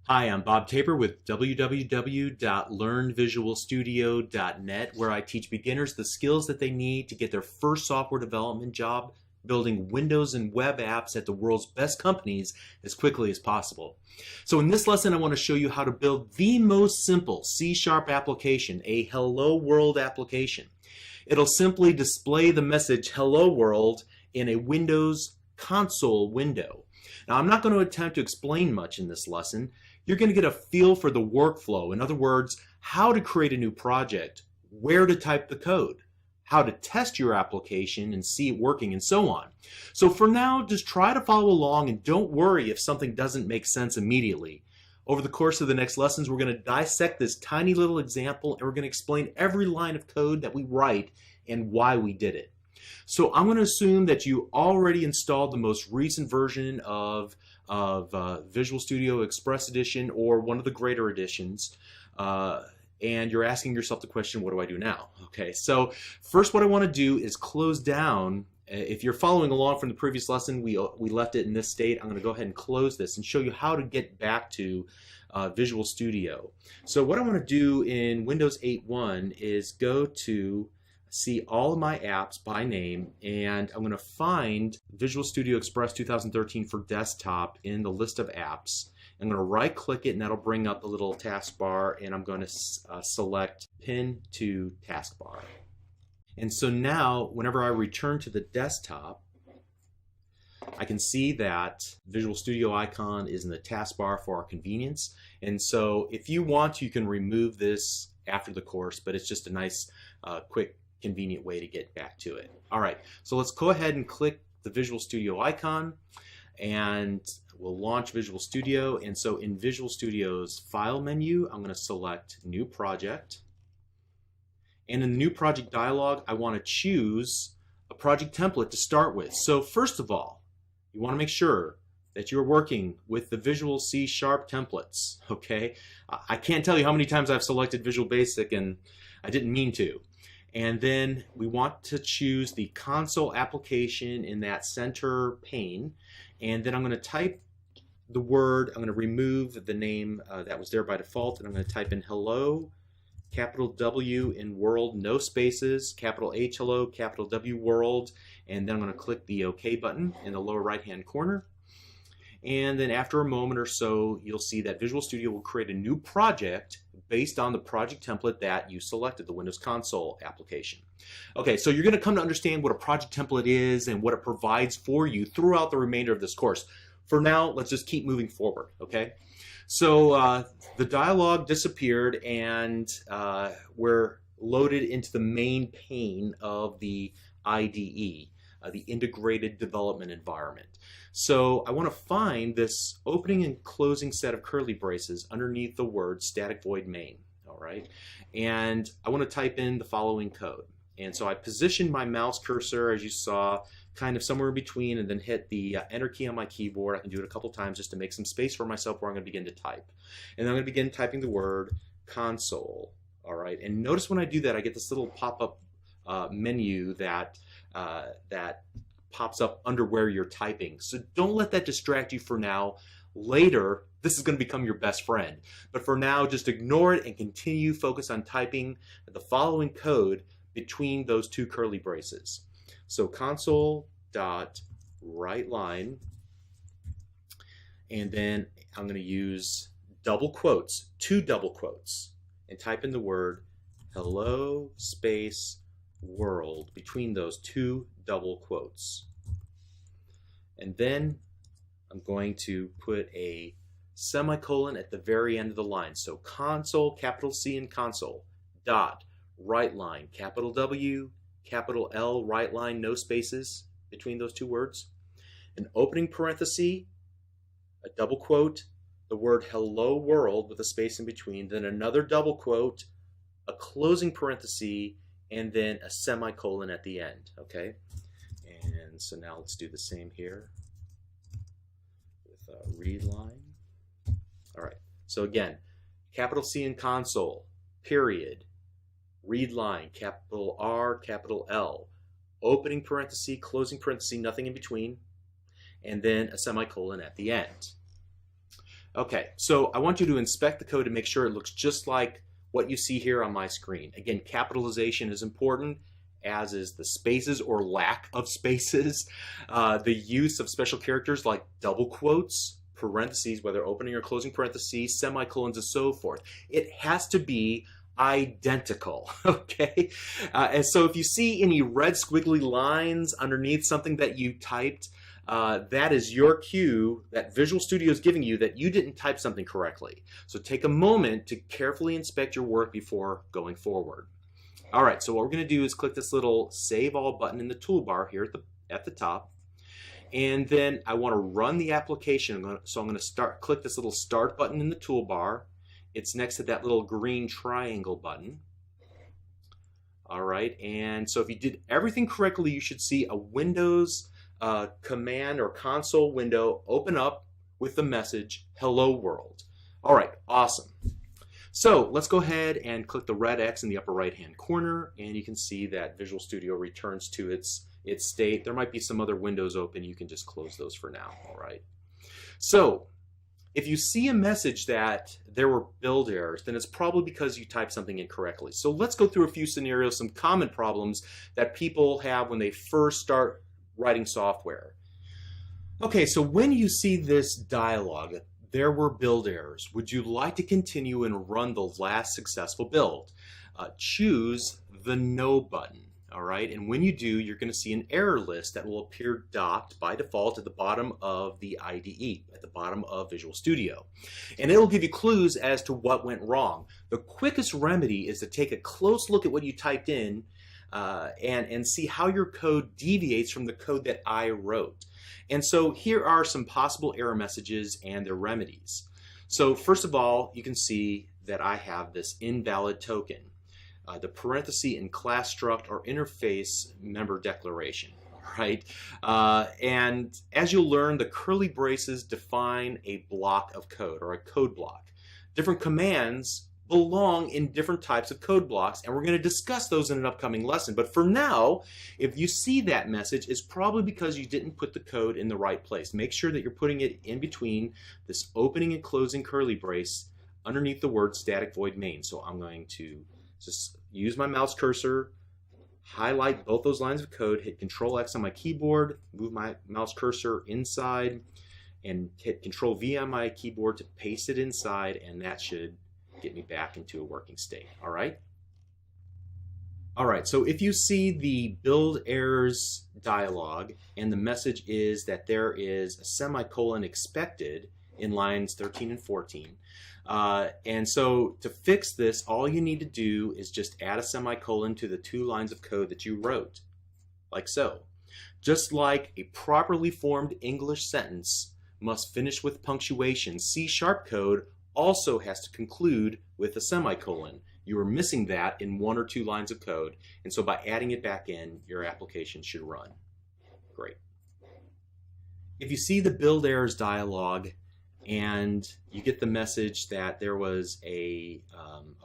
Hi, I'm Bob Tabor with www.learnvisualstudio.net, where I teach beginners the skills that they need to get their first software development job building Windows and web apps at the world's best companies as quickly as possible. So in this lesson, I want to show you how to build the most simple C# application, a Hello World application. It'll simply display the message Hello World in a Windows console window. Now, I'm not going to attempt to explain much in this lesson. You're going to get a feel for the workflow. In other words, how to create a new project, where to type the code, how to test your application and see it working, and so on. So for now, just try to follow along and don't worry if something doesn't make sense immediately. Over the course of the next lessons, we're going to dissect this tiny little example and we're going to explain every line of code that we write and why we did it. So I'm going to assume that you already installed the most recent version of Visual Studio Express Edition or one of the greater editions, and you're asking yourself the question, what do I do now? Okay, so first what I want to do is close down. If you're following along from the previous lesson, we left it in this state. I'm going to go ahead and close this and show you how to get back to Visual Studio. So what I want to do in Windows 8.1 is go to see all of my apps by name, and I'm going to find Visual Studio Express 2013 for desktop in the list of apps. I'm going to right click it and that'll bring up the little taskbar, and I'm going to select Pin to Taskbar. And so now whenever I return to the desktop, I can see that Visual Studio icon is in the taskbar for our convenience. And so if you want, you can remove this after the course, but it's just a nice quick convenient way to get back to it. All right, so let's go ahead and click the Visual Studio icon and we'll launch Visual Studio. And so in Visual Studio's file menu, I'm going to select New Project. And in the New Project dialog, I want to choose a project template to start with. So first of all, you want to make sure that you're working with the Visual C# templates, okay? I can't tell you how many times I've selected Visual Basic and I didn't mean to. And then we want to choose the console application in that center pane. And then I'm going to type the word, I'm going to remove the name that was there by default, and I'm going to type in hello, capital W in world, no spaces, capital H hello, capital W world, and then I'm going to click the OK button in the lower right hand corner. And then after a moment or so, you'll see that Visual Studio will create a new project based on the project template that you selected, the Windows Console application. Okay, so you're going to come to understand what a project template is and what it provides for you throughout the remainder of this course. For now, let's just keep moving forward, okay? So the dialog disappeared and we're loaded into the main pane of the IDE, the Integrated Development Environment. So I want to find this opening and closing set of curly braces underneath the word static void main, all right? And I want to type in the following code. And so I positioned my mouse cursor, as you saw, kind of somewhere in between, and then hit the enter key on my keyboard. I can do it a couple times just to make some space for myself where I'm going to begin to type. And then I'm going to begin typing the word console, all right? And notice when I do that, I get this little pop-up menu that pops up under where you're typing. So don't let that distract you for now. Later, this is going to become your best friend. But for now, just ignore it and continue focus on typing the following code between those two curly braces. So console.writeLine, and then I'm going to use double quotes, two double quotes, and type in the word hello space world between those two double quotes. And then I'm going to put a semicolon at the very end of the line. So console, capital C in console, dot, WriteLine, capital W, capital L, WriteLine, no spaces between those two words. An opening parenthesis, a double quote, the word hello world with a space in between, then another double quote, a closing parenthesis, and then a semicolon at the end, okay? And so now let's do the same here with read line. All right, so again, capital C in console, period, read line, capital R, capital L, opening parenthesis, closing parenthesis, nothing in between, and then a semicolon at the end. Okay, so I want you to inspect the code to make sure it looks just like what you see here on my screen. Again, capitalization is important, as is the spaces or lack of spaces, the use of special characters like double quotes, parentheses, whether opening or closing parentheses, semicolons, and so forth. It has to be identical, okay? And so if you see any red squiggly lines underneath something that you typed, that is your cue that Visual Studio is giving you that you didn't type something correctly. So take a moment to carefully inspect your work before going forward. All right, so what we're going to do is click this little Save All button in the toolbar here at the top. And then I want to run the application. So I'm going to click this little Start button in the toolbar. It's next to that little green triangle button. All right, and so if you did everything correctly, you should see a Windows command or console window open up with the message Hello World. All right, awesome. So let's go ahead and click the red X in the upper right hand corner, and you can see that Visual Studio returns to its state. There might be some other windows open. You can just close those for now. All right. So if you see a message that there were build errors, then it's probably because you typed something incorrectly. So let's go through a few scenarios, some common problems that people have when they first start writing software. Okay, so when you see this dialog, there were build errors. Would you like to continue and run the last successful build? Choose the No button. All right, and when you do, you're going to see an error list that will appear docked by default at the bottom of the IDE, at the bottom of Visual Studio. And it'll give you clues as to what went wrong. The quickest remedy is to take a close look at what you typed in and see how your code deviates from the code that I wrote. And so here are some possible error messages and their remedies. So first of all, you can see that I have this invalid token. The parenthesis in class struct or interface member declaration, right? And as you'll learn, the curly braces define a block of code or a code block. Different commands belong in different types of code blocks, and we're going to discuss those in an upcoming lesson. But for now, if you see that message, it's probably because you didn't put the code in the right place. Make sure that you're putting it in between this opening and closing curly brace underneath the word static void main. So I'm going to just use my mouse cursor, highlight both those lines of code, hit Control X on my keyboard, move my mouse cursor inside, and hit Control V on my keyboard to paste it inside, and that should get me back into a working state. All right? All right, so if you see the build errors dialog and the message is that there is a semicolon expected in lines 13 and 14, and so to fix this, all you need to do is just add a semicolon to the 2 lines of code that you wrote, like so. Just like a properly formed English sentence must finish with punctuation, C# code also has to conclude with a semicolon. You are missing that in 1 or 2 lines of code, and so by adding it back in, your application should run. Great. If you see the build errors dialog and you get the message that there was a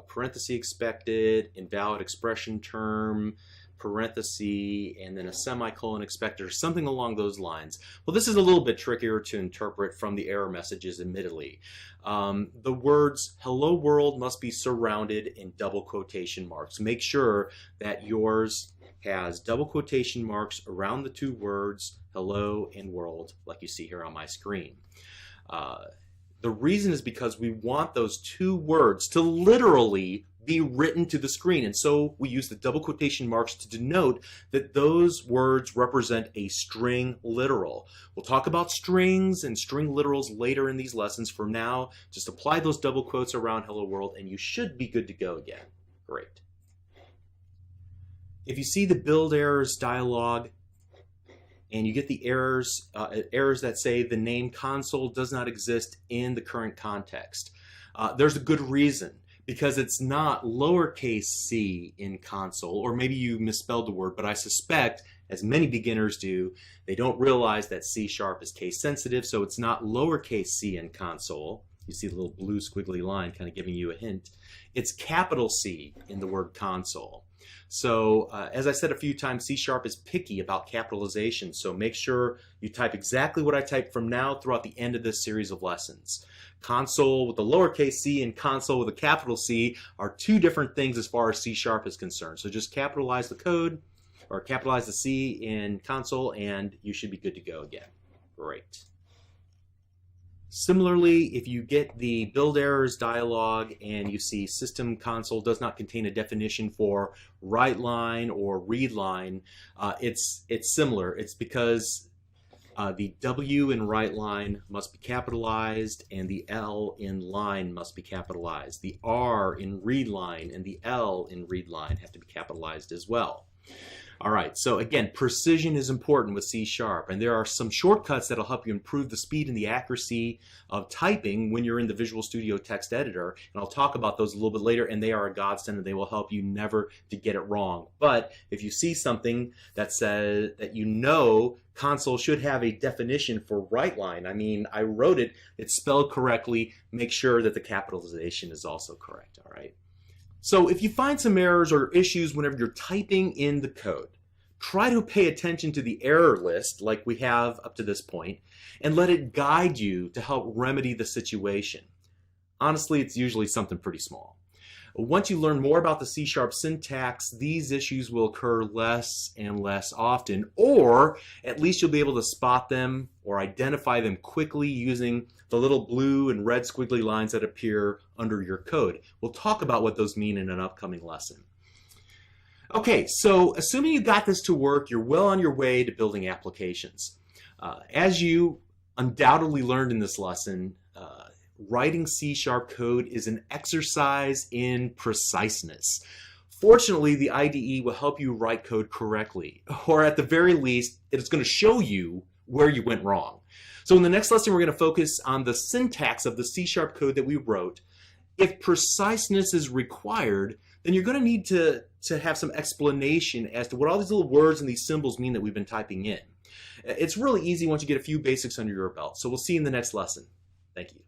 parenthesis expected, invalid expression term, parenthesis, and then a semicolon expected, or something along those lines. Well, this is a little bit trickier to interpret from the error messages, admittedly. The words hello world must be surrounded in double quotation marks. Make sure that yours has double quotation marks around the 2 words hello and world, like you see here on my screen. The reason is because we want those 2 words to literally be written to the screen, and so we use the double quotation marks to denote that those words represent a string literal. We'll talk about strings and string literals later in these lessons. For now, just apply those double quotes around hello world and you should be good to go again. Great. If you see the build errors dialog and you get the errors that say the name console does not exist in the current context, there's a good reason. Because it's not lowercase c in console, or maybe you misspelled the word, but I suspect, as many beginners do, they don't realize that C# is case sensitive, so it's not lowercase c in console. You see the little blue squiggly line kind of giving you a hint. It's capital C in the word console. So as I said a few times, C# is picky about capitalization, so make sure you type exactly what I type from now throughout the end of this series of lessons. Console with a lowercase c and console with a capital C are two different things as far as C# is concerned. So just capitalize the code, or capitalize the C in console, and you should be good to go again. Great. Similarly, if you get the build errors dialog and you see system console does not contain a definition for write line or read line, it's similar. It's because the W in write line must be capitalized and the L in line must be capitalized. The R in read line and the L in read line have to be capitalized as well. All right, so again, precision is important with C#, and there are some shortcuts that'll help you improve the speed and the accuracy of typing when you're in the Visual Studio text editor, and I'll talk about those a little bit later, and they are a godsend and they will help you never to get it wrong. But if you see something that says that you know console should have a definition for write line, I mean, I wrote it, it's spelled correctly, make sure that the capitalization is also correct, all right? So if you find some errors or issues whenever you're typing in the code, try to pay attention to the error list like we have up to this point and let it guide you to help remedy the situation. Honestly, it's usually something pretty small. Once you learn more about the C# syntax, these issues will occur less and less often, or at least you'll be able to spot them or identify them quickly using the little blue and red squiggly lines that appear under your code. We'll talk about what those mean in an upcoming lesson. Okay, so assuming you got this to work, you're well on your way to building applications. As you undoubtedly learned in this lesson, writing C# code is an exercise in preciseness. Fortunately, the IDE will help you write code correctly, or at the very least, it's going to show you where you went wrong. So in the next lesson, we're going to focus on the syntax of the C# code that we wrote. If preciseness is required, then you're going to need to have some explanation as to what all these little words and these symbols mean that we've been typing in. It's really easy once you get a few basics under your belt. So we'll see you in the next lesson. Thank you.